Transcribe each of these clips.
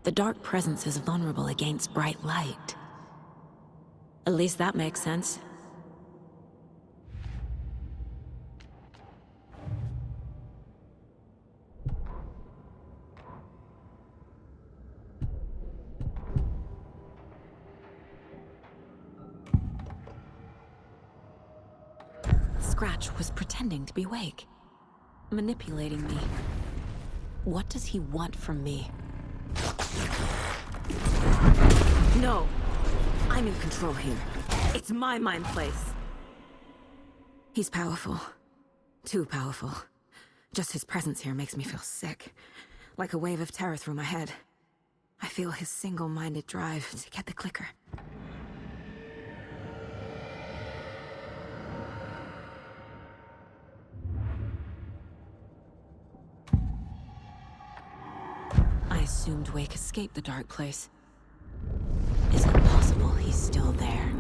The dark presence is vulnerable against bright light. At least that makes sense. Scratch was pretending to be Wake, manipulating me. What does he want from me? No! I'm in control here. It's my mind place. He's powerful. Too powerful. Just his presence here makes me feel sick. Like a wave of terror through my head. I feel his single-minded drive to get the clicker. I assumed Wake escaped the dark place. Is it possible he's still there?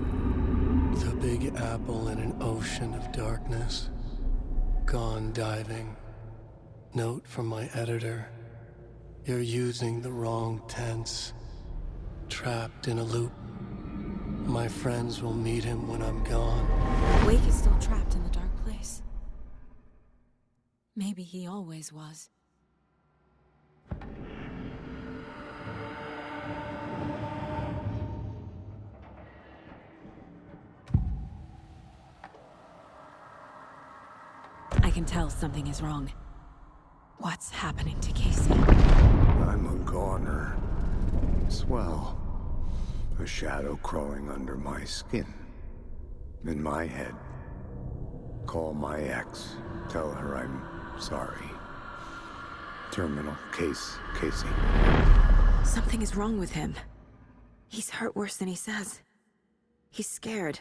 The Big Apple in an ocean of darkness. Gone diving. Note from my editor. You're using the wrong tense. Trapped in a loop. My friends will meet him when I'm gone. Wake is still trapped in the dark place. Maybe he always was. I can tell something is wrong. What's happening to Casey? I'm a goner. Swell. A shadow crawling under my skin. In my head. Call my ex. Tell her I'm sorry. Terminal case, Casey. Something is wrong with him. He's hurt worse than he says. He's scared.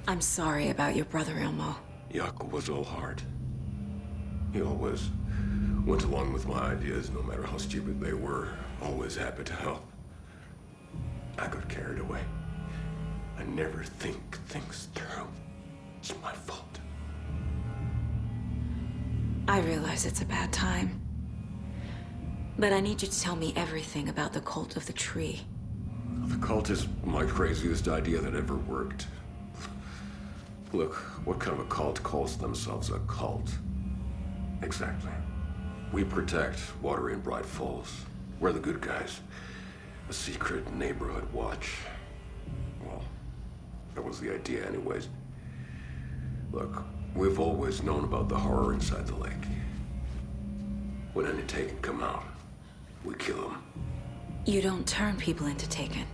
I'm sorry about your brother, Ilmo. Jakob was all heart. He always went along with my ideas, no matter how stupid they were. Always happy to help. I got carried away. I never think things through. It's my fault. I realize it's a bad time. But I need you to tell me everything about the Cult of the Tree. The cult is my craziest idea that ever worked. Look, what kind of a cult calls themselves a cult? Exactly. We protect water in Bright Falls. We're the good guys. A secret neighborhood watch. Well, that was the idea anyways. Look, we've always known about the horror inside the lake. When any Taken come out, we kill them. You don't turn people into Taken.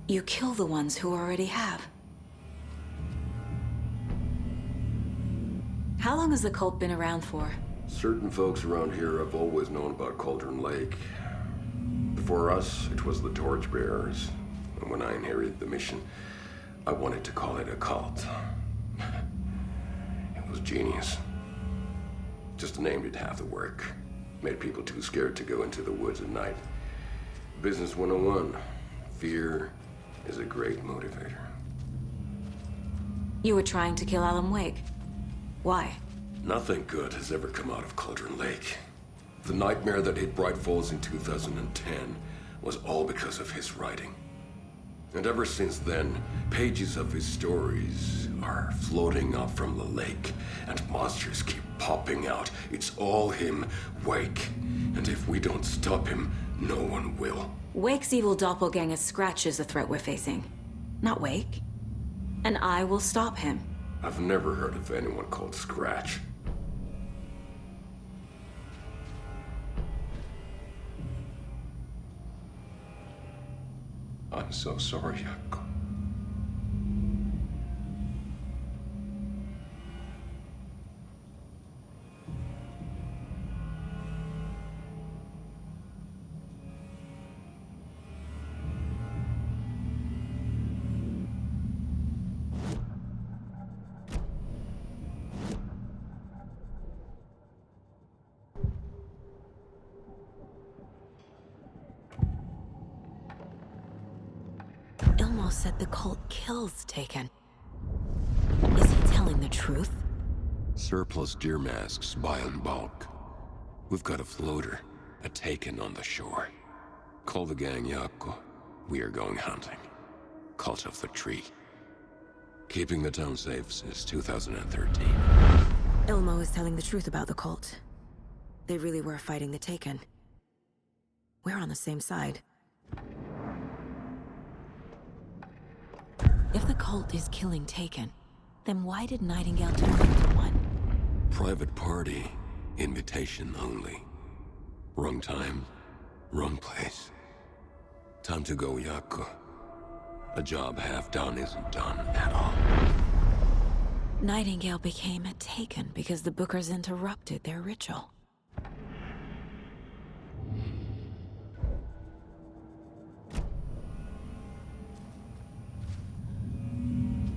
You kill the ones who already have. How long has the cult been around for? Certain folks around here have always known about Cauldron Lake. Before us, it was the Torchbearers. And when I inherited the mission, I wanted to call it a cult. It was genius. Just the name did half the work. Made people too scared to go into the woods at night. Business 101. Fear is a great motivator. You were trying to kill Alan Wake. Why? Nothing good has ever come out of Cauldron Lake. The nightmare that hit Bright Falls in 2010 was all because of his writing. And ever since then, pages of his stories are floating up from the lake, and monsters keep popping out. It's all him, Wake. And if we don't stop him, no one will. Wake's evil doppelganger Scratch is the threat we're facing, not Wake. And I will stop him. I've never heard of anyone called Scratch. I'm so sorry, Jakob. Ilmo said the cult kills Taken. Is he telling the truth? Surplus deer masks buy in bulk. We've got a floater, a Taken on the shore. Call the gang Yako. We are going hunting. Cult of the Tree. Keeping the town safe since 2013. Ilmo is telling the truth about the cult. They really were fighting the Taken. We're on the same side. If the cult is killing Taken, then why did Nightingale turn into one? Private party. Invitation only. Wrong time, wrong place. Time to go, Yako. A job half done isn't done at all. Nightingale became a Taken because the Bookers interrupted their ritual.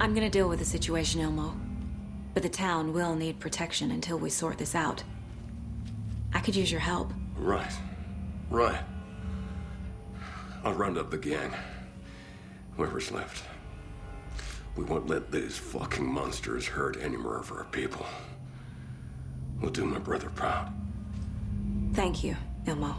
I'm gonna deal with the situation, Ilmo. But the town will need protection until we sort this out. I could use your help. Right. I'll round up the gang. Whoever's left. We won't let these fucking monsters hurt any more of our people. We'll do my brother proud. Thank you, Ilmo.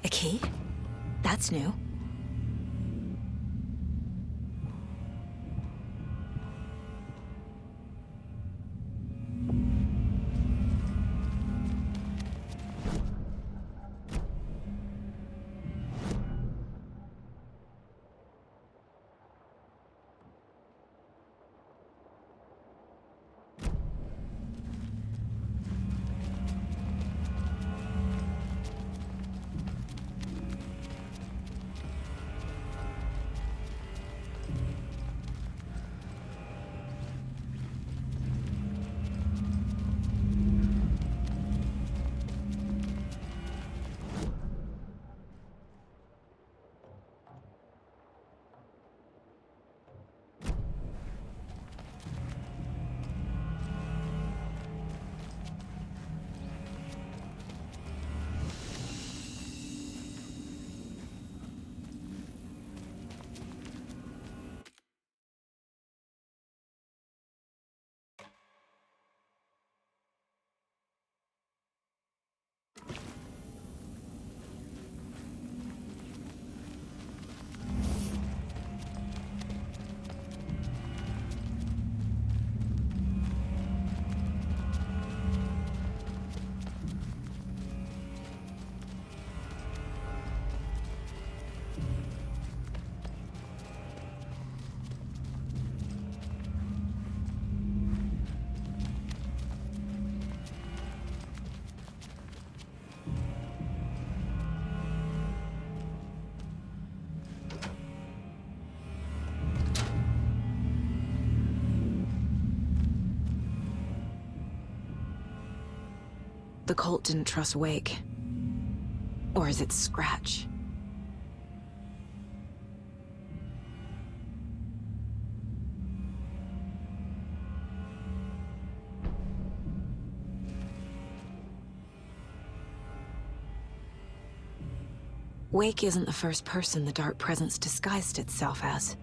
A key? That's new. the cult didn't trust Wake. Or is it Scratch? Wake isn't the first person the Dark Presence disguised itself as.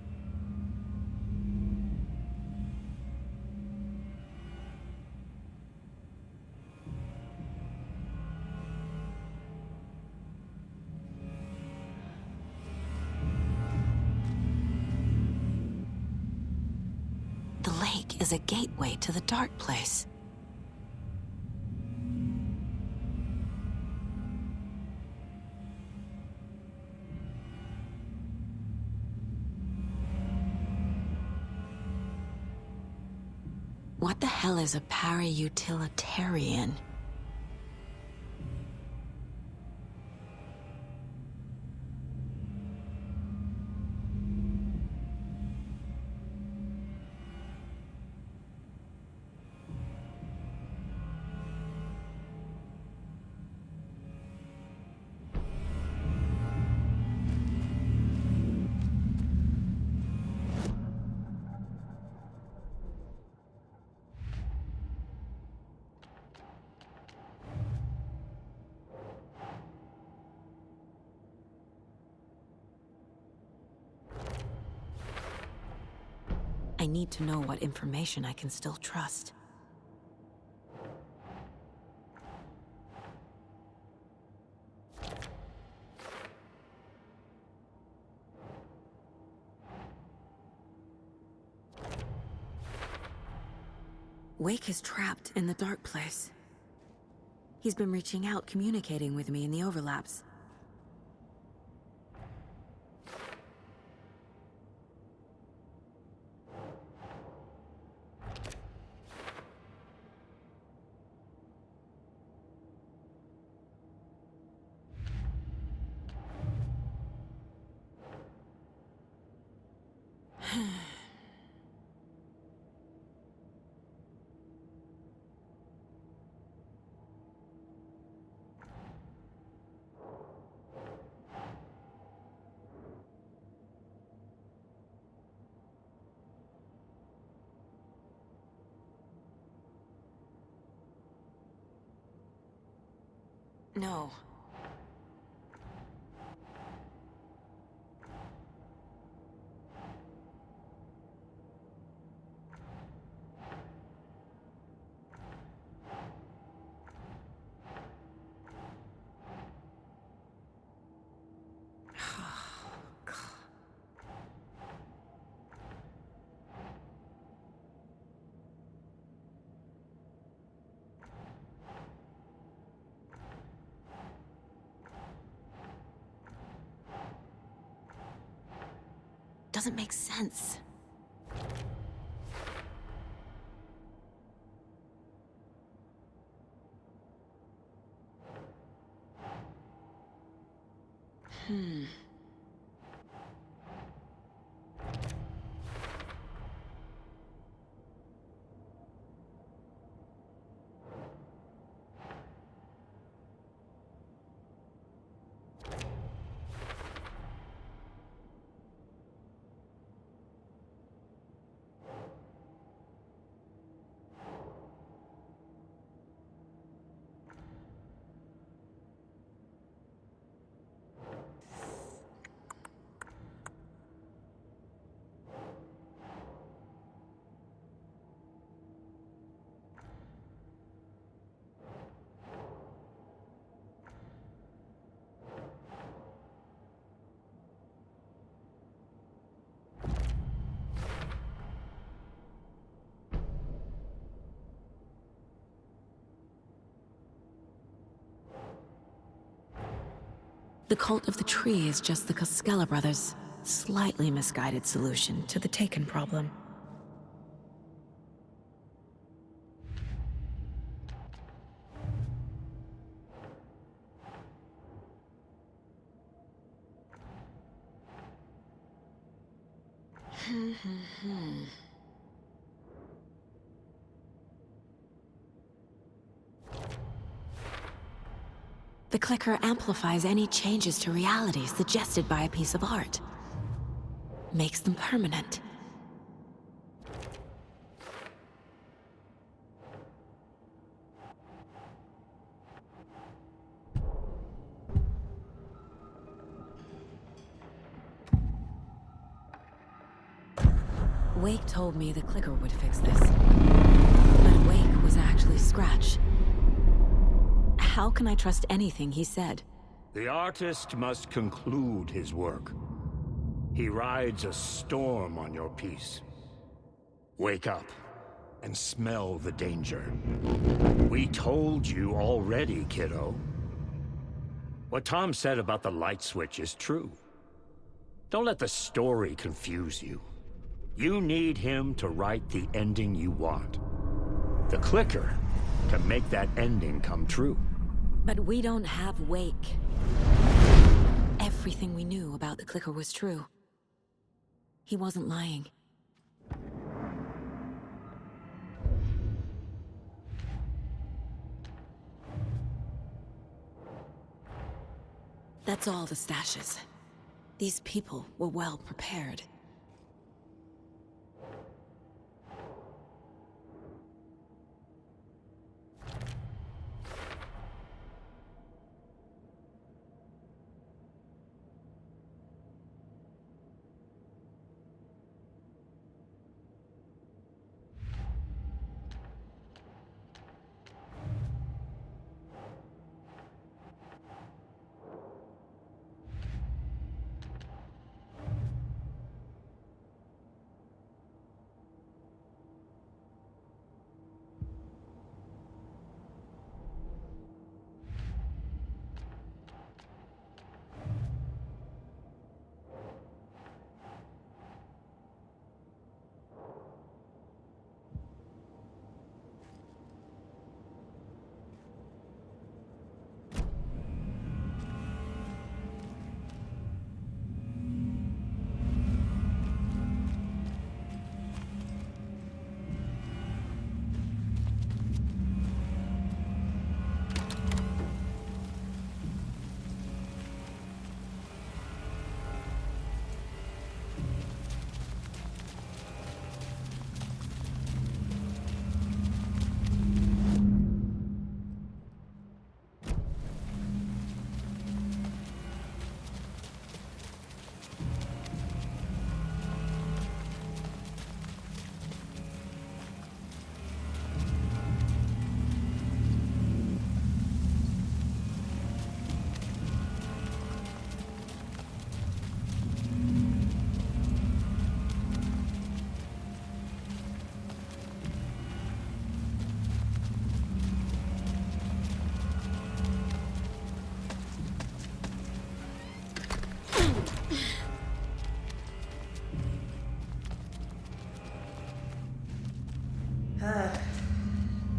The lake is a gateway to the Dark Place. What the hell is a para-utilitarian? I need to know what information I can still trust. Wake is trapped in the Dark Place. He's been reaching out, communicating with me in the overlaps. No. Doesn't make sense. The Cult of the Tree is just the Koskela brothers' slightly misguided solution to the Taken problem. The clicker amplifies any changes to reality suggested by a piece of art. Makes them permanent. Wake told me the clicker would fix this. But Wake was actually Scratch. How can I trust anything he said? The artist must conclude his work. He rides a storm on your piece. Wake up and smell the danger. We told you already, kiddo. What Tom said about the light switch is true. Don't let the story confuse you. You need him to write the ending you want. The clicker can make that ending come true. But we don't have Wake. Everything we knew about the clicker was true. He wasn't lying. That's all the stashes. These people were well prepared.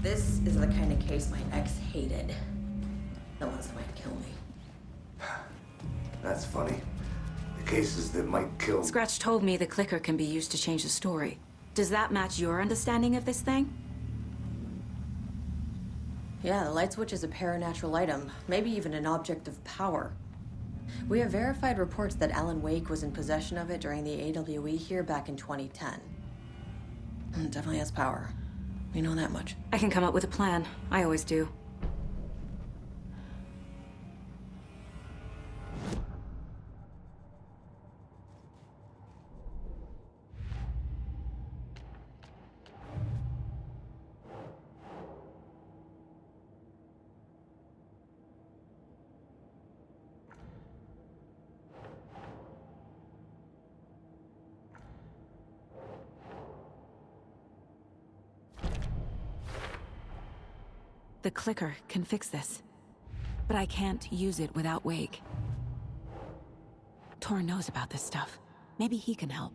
This is the kind of case my ex hated. The ones that might kill me. That's funny. The cases that might kill... Scratch told me the clicker can be used to change the story. Does that match your understanding of this thing? Yeah, the light switch is a paranatural item, maybe even an object of power. We have verified reports that Alan Wake was in possession of it during the AWE here back in 2010. It definitely has power. We know that much. I can come up with a plan. I always do. The clicker can fix this, but I can't use it without Wake. Tor knows about this stuff. Maybe he can help.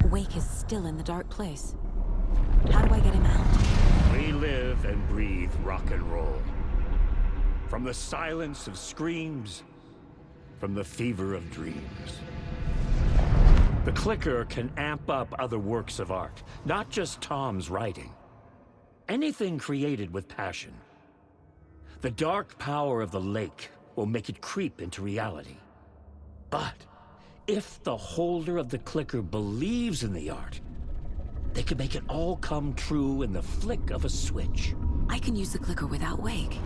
Wake is still in the dark place. How do I get him out? We live and breathe rock and roll. From the silence of screams, from the fever of dreams. The clicker can amp up other works of art, not just Tom's writing. Anything created with passion. The dark power of the lake will make it creep into reality. But if the holder of the clicker believes in the art, they can make it all come true in the flick of a switch. I can use the clicker without Wake.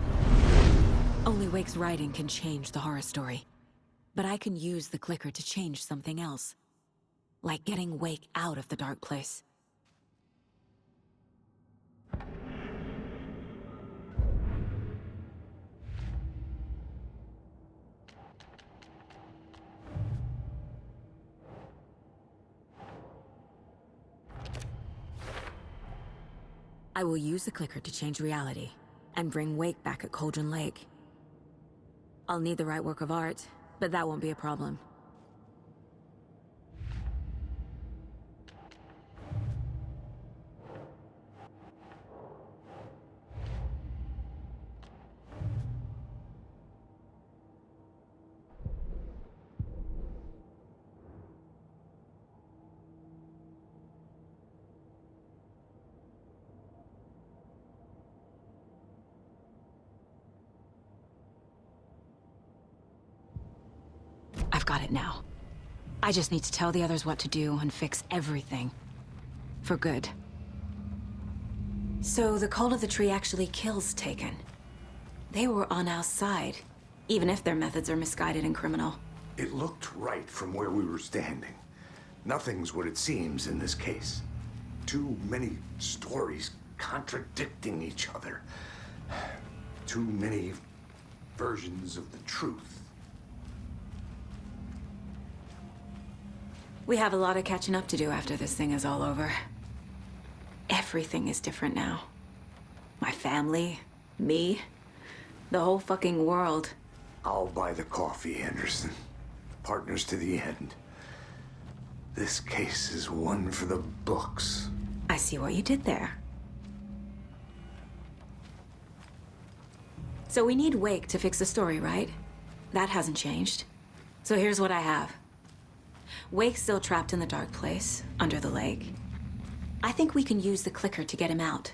Only Wake's writing can change the horror story. But I can use the clicker to change something else. Like getting Wake out of the dark place. I will use the clicker to change reality, and bring Wake back at Cauldron Lake. I'll need the right work of art, but that won't be a problem. I've got it now. I just need to tell the others what to do and fix everything. For good. So the Cult of the Tree actually kills Taken. They were on our side, even if their methods are misguided and criminal. It looked right from where we were standing. Nothing's what it seems in this case. Too many stories contradicting each other. Too many versions of the truth. We have a lot of catching up to do after this thing is all over. Everything is different now. My family, me, the whole fucking world. I'll buy the coffee, Anderson. Partners to the end. This case is one for the books. I see what you did there. So we need Wake to fix the story, right? That hasn't changed. So here's what I have. Wake's still trapped in the dark place, under the lake. I think we can use the clicker to get him out.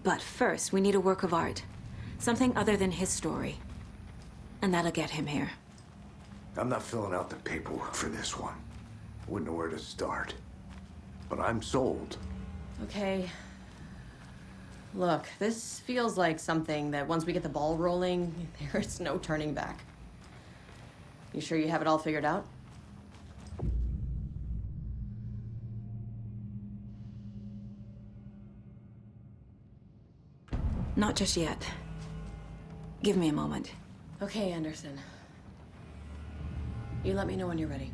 But first, we need a work of art. Something other than his story. And that'll get him here. I'm not filling out the paperwork for this one. Wouldn't know where to start. But I'm sold. Okay. Look, this feels like something that once we get the ball rolling, there's no turning back. You sure you have it all figured out? Not just yet. Give me a moment. Okay, Anderson. You let me know when you're ready.